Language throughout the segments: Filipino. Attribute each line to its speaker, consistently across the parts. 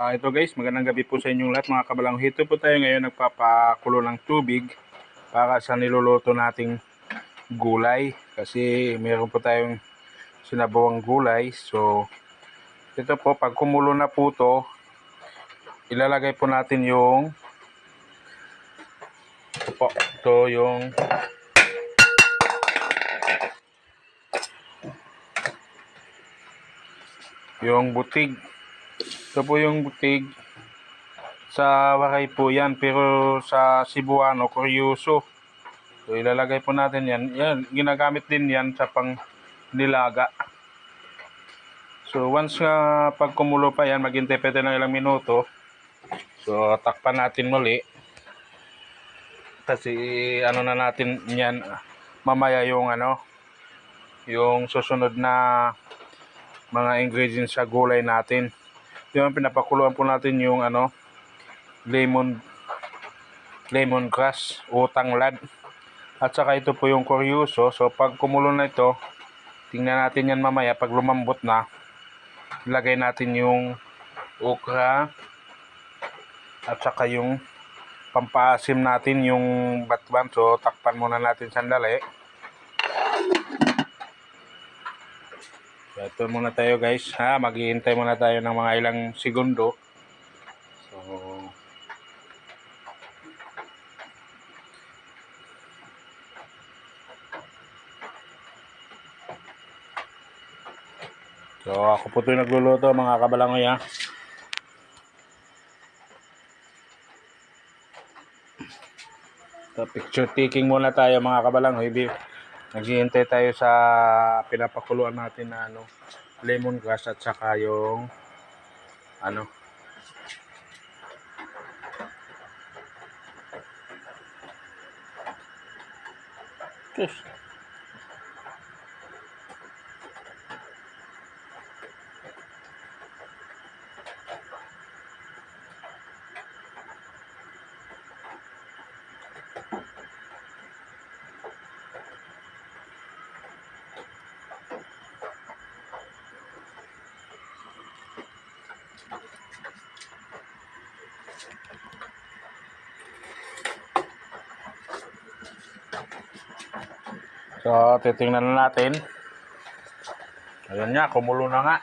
Speaker 1: Ito guys, magandang gabi po sa inyong lahat mga kabalang. Ito po tayo ngayon nagpapakulo ng tubig para sa niluluto nating gulay. Kasi meron po tayong sinabawang gulay. So, ito po, pag kumulo na po to, ilalagay po natin yung yung butig. Ito po yung butig. Sa Waray po yan, pero sa Cebuano, Curyoso. So, ilalagay po natin yan. Yan, ginagamit din yan sa pang nilaga. So, once pag kumulo pa yan, maghintay pa ng ilang minuto. So, takpan natin muli. Kasi, ano na natin yan, mamaya yung yung susunod na mga ingredients sa gulay natin. Yung pinapakuluan po natin yung lemongrass o tanglad. At saka ito po yung Curyoso. So pag kumulo na ito, tingnan natin yan mamaya. Pag lumambot na, ilagay natin yung okra at saka yung pampaasim natin, yung batban. So takpan muna natin sandali. So ito muna tayo guys, maghihintay muna tayo ng mga ilang segundo. So ako po ito nagluluto mga kabalangoy So picture taking muna tayo mga kabalangoy. Naghihintay tayo sa pinapakuluan natin na lemongrass at saka yung So, titingnan na natin. Ayan nga, kumulo na nga.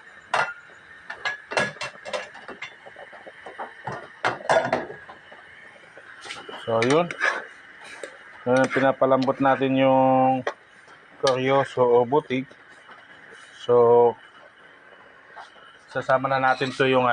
Speaker 1: So, yun. Pinapalambot natin yung Curyoso o butig. So, sasama na natin to yung